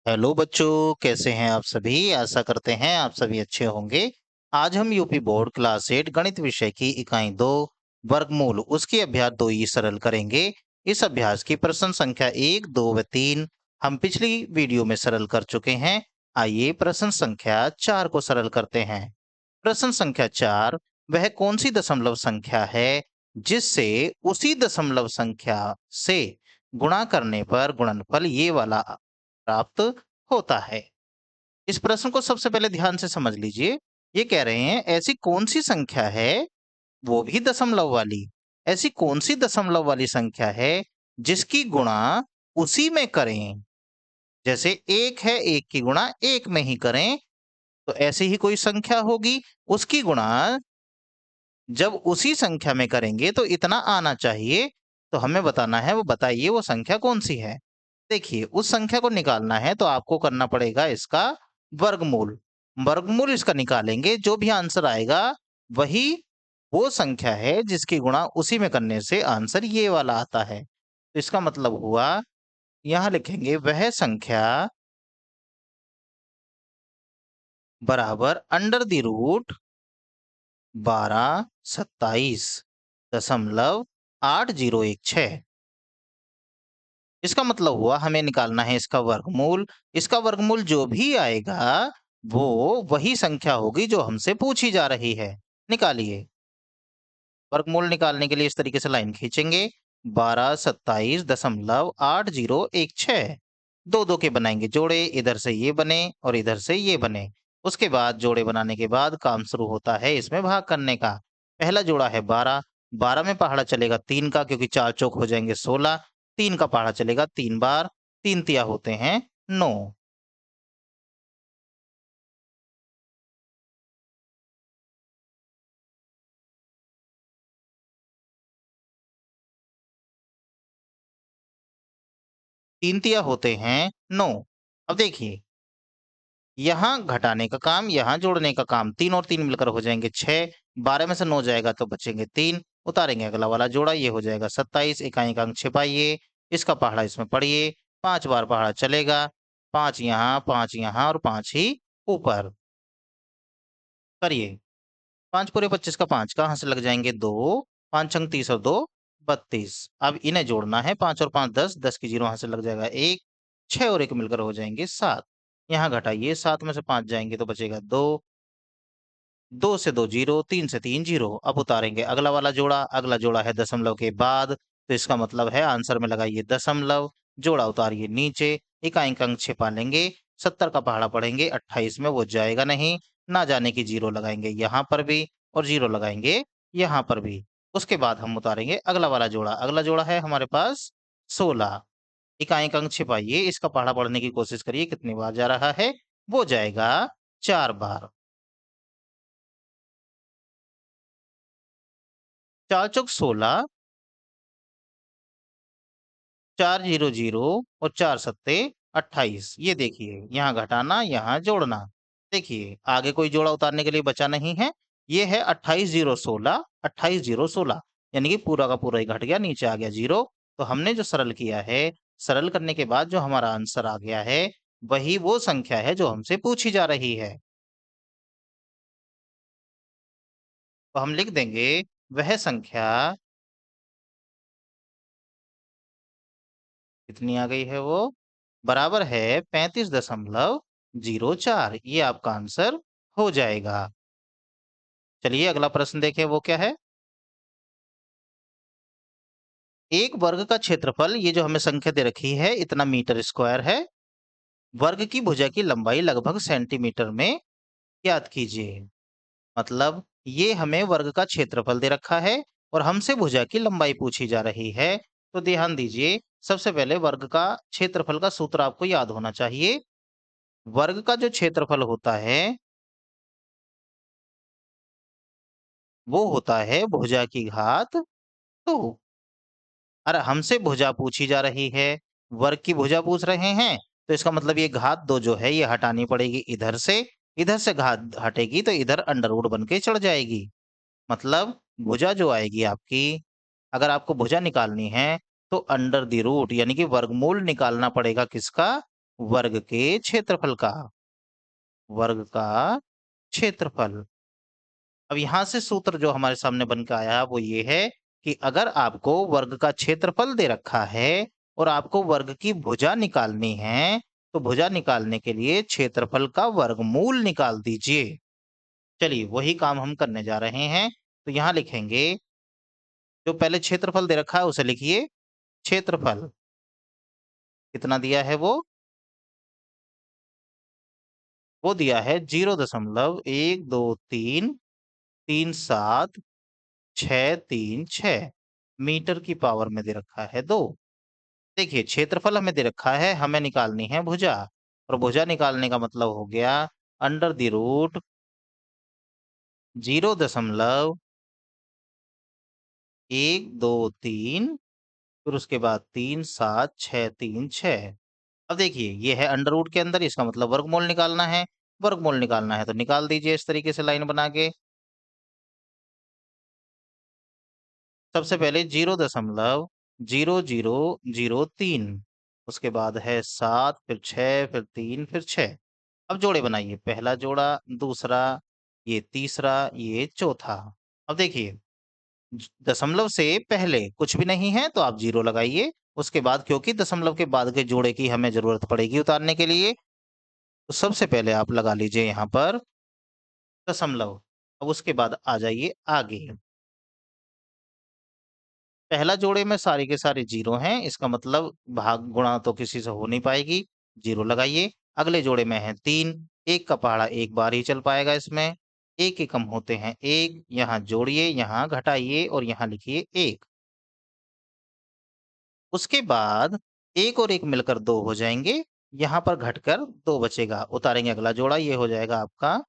Hello बच्चों, कैसे हैं आप सभी? आशा करते हैं आप सभी अच्छे होंगे। आज हम यूपी बोर्ड क्लास 8 गणित विषय की इकाई 2 वर्गमूल उसकी अभ्यास 2 ही सरल करेंगे। इस अभ्यास की प्रश्न संख्या 1, 2 व 3 हम पिछली वीडियो में सरल कर चुके हैं। आइए प्रश्न संख्या 4 को सरल करते हैं। प्रश्न संख्या 4, वह कौन सी दशमलव संख्या है जिससे उसी दशमलव संख्या से गुणा करने पर गुणनफल ये वाला प्राप्त होता है। इस प्रश्न को सबसे पहले ध्यान से समझ लीजिए। ये कह रहे हैं ऐसी कौन सी संख्या है, वो भी दशमलव वाली, ऐसी कौन सी दशमलव वाली संख्या है जिसकी गुणा उसी में करें। जैसे एक है, एक की गुणा एक में ही करें, तो ऐसी ही कोई संख्या होगी, उसकी गुणा जब उसी संख्या में करेंगे तो इतना आना चाहिए। तो हमें बताना है, वो बताइए वो संख्या कौन सी है। देखिए, उस संख्या को निकालना है तो आपको करना पड़ेगा इसका वर्गमूल। वर्गमूल इसका निकालेंगे, जो भी आंसर आएगा वही वो संख्या है जिसकी गुणा उसी में करने से आंसर ये वाला आता है। तो इसका मतलब हुआ, यहां लिखेंगे वह संख्या बराबर अंडर द रूट 1227.8016। इसका मतलब हुआ हमें निकालना है इसका वर्गमूल। इसका वर्गमूल जो भी आएगा वो वही संख्या होगी जो हमसे पूछी जा रही है। निकालिए। वर्गमूल निकालने के लिए इस तरीके से लाइन खींचेंगे। 1227.8016 दो दो के बनाएंगे जोड़े, इधर से ये बने और इधर से ये बने। उसके बाद जोड़े बनाने के बाद काम शुरू होता है इसमें भाग करने का। पहला जोड़ा है 12, 12 में पहाड़ा चलेगा 3 का, क्योंकि 4 चौक हो जाएंगे 16। 3 का पहाड़ा चलेगा 3 बार, 3 तिया होते हैं 9। 3 तिया होते हैं 9। अब देखिए, यहाँ घटाने का काम, यहाँ जोड़ने का काम, 3 और 3 मिलकर हो जाएंगे 6। 12 में से 9 जाएगा तो बचेंगे 3। उतारेंगे अगला वाला जोड़ा, ये हो जाएगा 27। इकाई का अंक छिपाइए, इसका पहाड़ा इसमें पढ़िए। 5 बार पहाड़ा चलेगा, 5 यहाँ, 5 यहाँ और 5 ही ऊपर। करिए। 5 पूरे 25 का 5 कहाँ से लग जाएंगे 2। 5 छंग 30 और 2 32। अब इन्हें जोड़ना है, 5 और 5 10, 10 की जीरो यहाँ से लग जाएगा 1। 6 और 1 मिलकर हो जाएंगे 7। यहाँ घटाइए, 7 में से 5 जाएंगे तो बचेगा 2। 2 से 2 जीरो, 3 से 3 जीरो। अब उतारेंगे अगला वाला जोड़ा, अगला जोड़ा है दशमलव के बाद, तो इसका मतलब है आंसर में लगाइए दशमलव। जोड़ा उतारिए नीचे, इकाई का अंक छिपा लेंगे। 70 का पहाड़ा पढ़ेंगे 28 में, वो जाएगा नहीं। ना जाने की जीरो लगाएंगे यहाँ पर भी, और जीरो लगाएंगे यहाँ पर भी। उसके बाद हम उतारेंगे अगला वाला जोड़ा, अगला जोड़ा है हमारे पास 16। इकाई का अंक छिपाइए, इसका पहाड़ा पढ़ने की कोशिश करिए कितनी बार जा रहा है। वो जाएगा 4 बार। 4 चौक 16, 4 जीरो जीरो और 4 सत्ते 28। ये देखिए, यहाँ घटाना यहाँ जोड़ना। देखिए आगे कोई जोड़ा उतारने के लिए बचा नहीं है। ये है 28 0 16, 28 0 16, यानी कि पूरा का पूरा ही घट गया, नीचे आ गया जीरो। तो हमने जो सरल किया है, सरल करने के बाद जो हमारा आंसर आ गया है, वही वो संख्या है जो हमसे पूछी जा रही है। तो हम लिख देंगे वह संख्या कितनी आ गई है, वो बराबर है 35.04। ये आपका आंसर हो जाएगा। चलिए अगला प्रश्न देखें, वो क्या है। एक वर्ग का क्षेत्रफल, ये जो हमें संख्या दे रखी है, इतना मीटर स्क्वायर है। वर्ग की भुजा की लंबाई लगभग सेंटीमीटर में ज्ञात कीजिए। मतलब ये हमें वर्ग का क्षेत्रफल दे रखा है और हमसे भुजा की लंबाई पूछी जा रही है। तो ध्यान दीजिए, सबसे पहले वर्ग का क्षेत्रफल का सूत्र आपको याद होना चाहिए। वर्ग का जो क्षेत्रफल होता है वो होता है भुजा की घात 2। अरे हमसे भुजा पूछी जा रही है, वर्ग की भुजा पूछ रहे हैं, तो इसका मतलब ये घात 2 जो है ये हटानी पड़ेगी इधर से। इधर से घात हटेगी तो इधर अंडर रूट बन के चढ़ जाएगी। मतलब भुजा जो आएगी आपकी, अगर आपको भुजा निकालनी है तो अंडर द रूट यानी कि वर्गमूल निकालना पड़ेगा किसका, वर्ग के क्षेत्रफल का, वर्ग का क्षेत्रफल। अब यहां से सूत्र जो हमारे सामने बन के आया वो ये है कि अगर आपको वर्ग का क्षेत्रफल दे रखा है और आपको वर्ग की भुजा निकालनी है, तो भुजा निकालने के लिए क्षेत्रफल का वर्गमूल निकाल दीजिए। चलिए वही काम हम करने जा रहे हैं। तो यहां लिखेंगे, जो पहले क्षेत्रफल दे रखा है उसे लिखिए। क्षेत्रफल कितना दिया है वो दिया है 0.12337 636 मीटर की पावर में दे रखा है 2। देखिए क्षेत्रफल हमें दे रखा है, हमें निकालनी है भुजा, और भुजा निकालने का मतलब हो गया अंडर द रूट 0.123, फिर उसके बाद 37636। अब देखिए ये है अंडर रूट के अंदर, इसका मतलब वर्गमूल निकालना है। वर्गमूल निकालना है तो निकाल दीजिए इस तरीके से लाइन बना के। सबसे पहले 0.0003, उसके बाद है 7, फिर 6, फिर 3, फिर 6। अब जोड़े बनाइए, पहला जोड़ा, दूसरा, ये तीसरा, ये चौथा। अब देखिए दशमलव से पहले कुछ भी नहीं है तो आप 0 लगाइए। उसके बाद क्योंकि दशमलव के बाद के जोड़े की हमें जरूरत पड़ेगी उतारने के लिए, तो सबसे पहले आप लगा लीजिए यहाँ पर दशमलव। अब उसके बाद आ जाइए आगे। पहला जोड़े में सारे के सारे 0 हैं, इसका मतलब भाग गुणा तो किसी से हो नहीं पाएगी, 0 लगाइए। अगले जोड़े में है 3, एक का पहाड़ा एक बार ही चल पाएगा इसमें, एक एकम होते हैं 1, यहाँ जोड़िए, यहाँ घटाइए और यहाँ लिखिए 1। उसके बाद 1 और 1 मिलकर 2 हो जाएंगे, यहाँ पर घटकर 2 बचेगा। उतारेंगे अगला जोड़ा, ये हो जाएगा आपका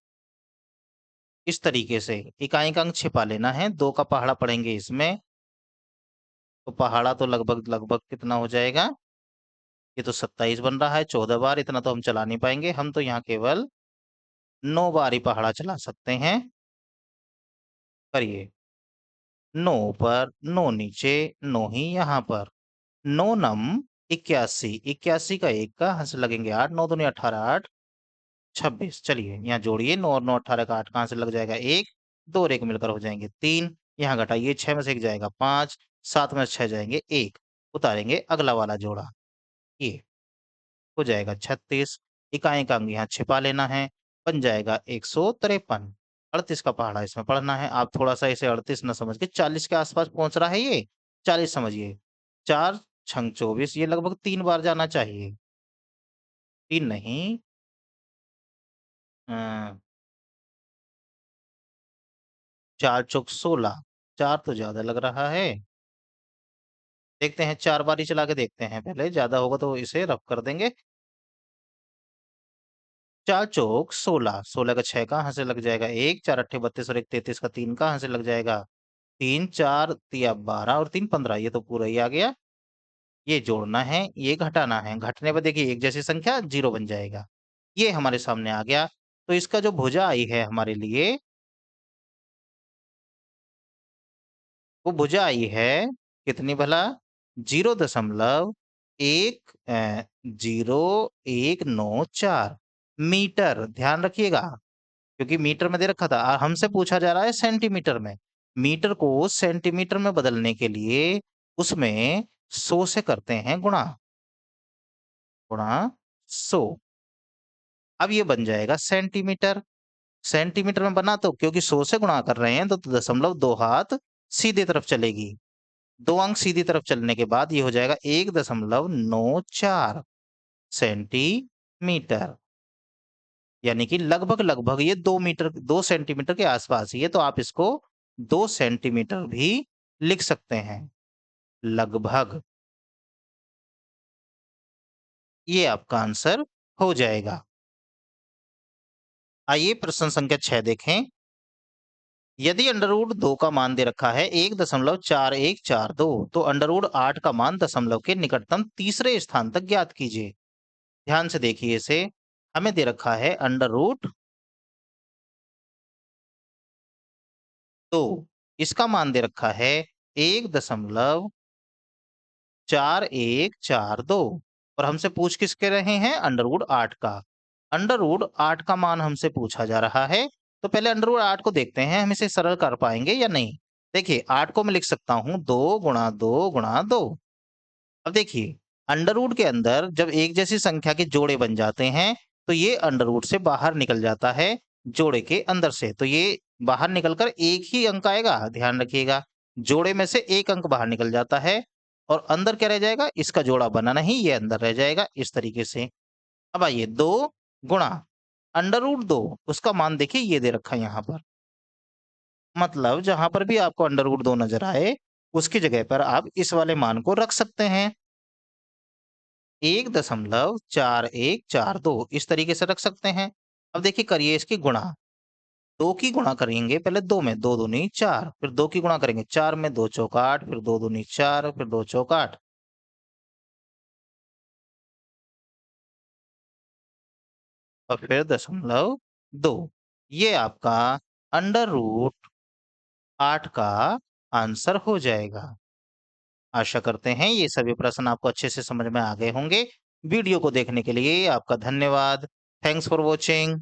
इस तरीके से। इकाई का अंक छिपा लेना है, 2 का पहाड़ा पढ़ेंगे इसमें, तो पहाड़ा तो लगभग लगभग कितना हो जाएगा, ये तो 27 बन रहा है। 14 बार इतना तो हम चला नहीं पाएंगे, हम तो यहाँ केवल 9 बार ही पहाड़ा चला सकते हैं। करिए, 9 ऊपर, 9 नीचे, 9 ही यहाँ पर। 9 नम 81, 81 का 1 का हंस लगेंगे 8, 9 दूनी 18, 8 26। चलिए यहाँ जोड़िए, 9 और 9 18 का 8 कहाँ से लग जाएगा 1, 2 और 1 मिलकर हो जाएंगे 3, यहाँ घटाइए, 6 में से 1 जाएगा 5, 7 में से 6 जाएंगे 1। उतारेंगे अगला वाला जोड़ा, ये हो जाएगा 36। इकाई का अंग यहाँ छिपा लेना है, बन जाएगा 153। 38 का पहाड़ा इसमें पढ़ना है। आप थोड़ा सा इसे 38 न समझ के 40 के आसपास पहुंच रहा है, ये 40 समझिए। 4 छंग 24, ये लगभग 3 बार जाना चाहिए। 3 नहीं, 4 चौक 16, 4 तो ज्यादा लग रहा है। देखते हैं 4 बार ही चला के देखते हैं, पहले ज्यादा होगा तो इसे रफ कर देंगे। 4 चौक 16, 16 का 6 कहाँ से लग जाएगा 1, 4 अट्ठे 32 और 1 33 का 3 कहाँ से लग जाएगा 3, 4 तिया 12 और 3 15, ये तो पूरा ही आ गया। ये जोड़ना है, ये घटाना है, घटने पर देखिए एक जैसी संख्या 0 बन जाएगा। ये हमारे सामने आ गया। तो इसका जो भुजा आई है हमारे लिए, वो भुजा आई है कितनी भला, 0.0194 मीटर। ध्यान रखिएगा, क्योंकि मीटर में दे रखा था, हमसे पूछा जा रहा है सेंटीमीटर में। मीटर को सेंटीमीटर में बदलने के लिए उसमें 100 से करते हैं गुणा, गुणा 100। अब ये बन जाएगा सेंटीमीटर। सेंटीमीटर में बना तो क्योंकि 100 से गुणा कर रहे हैं तो दशमलव 2 हाथ सीधी तरफ चलेगी, 2 अंक सीधी तरफ चलने के बाद ये हो जाएगा 1.94 सेंटीमीटर। यानी कि लगभग लगभग ये 2 मीटर 2 सेंटीमीटर के आसपास ही है, तो आप इसको 2 सेंटीमीटर भी लिख सकते हैं लगभग। ये आपका आंसर हो जाएगा। आइए प्रश्न संख्या 6 देखें। यदि अंडर रूट 2 का मान दे रखा है 1.4142, तो अंडर रूट 8 का मान दशमलव के निकटतम तीसरे स्थान तक ज्ञात कीजिए। ध्यान से देखिए इसे, हमें दे रखा है अंडर रूट 2, इसका मान दे रखा है 1.4142। और हमसे पूछ किसके रहे हैं? अंडर रूट 8 का। अंडर रूट 8 का मान हमसे पूछा जा रहा है, तो पहले अंडर रूट 8 को देखते हैं, हम इसे सरल कर पाएँगे या नहीं। देखिए 8 को मैं लिख सकता हूँ 2 गुणा 2 गुणा 2। अब देखिए, अंडर रूट के अंदर जब एक जैसी संख्या के जोड़े बन जाते हैं, तो ये अंडर रूट से बाहर निकल जाता है, जोड़े के अंदर से। तो ये बाहर निकलकर एक ही अंक आएगा, ध्यान रखिएगा। जोड़े में से एक अंक बाहर निकल जाता है और अंदर क्या रह जाएगा? इसका जोड़ा बना नहीं, ये अंदर रह जाएगा, इस तरीके से। अब आइए 2 गुणा अंडर रूट 2, उसका मान देखिए ये दे रखा है यहाँ पर। मतलब जहाँ पर भी आपको अंडर रूट 2 नज़र आए, उसकी जगह पर आप इस वाले मान को रख सकते हैं। 1.4142 इस तरीके से रख सकते हैं। अब देखिए करिए इसकी गुणा। 2 की गुणा करेंगे पहले 2 में, 2 दूनी 4, फिर 2 की गुणा करेंगे 4 में, 2 चौक 8, फिर 2 दूनी 4, फिर 2 चौक 8 और फिर 0.2। ये आपका अंडर रूट 8 का आंसर हो जाएगा। आशा करते हैं ये सभी प्रश्न आपको अच्छे से समझ में आ गए होंगे। वीडियो को देखने के लिए आपका धन्यवाद। Thanks for watching.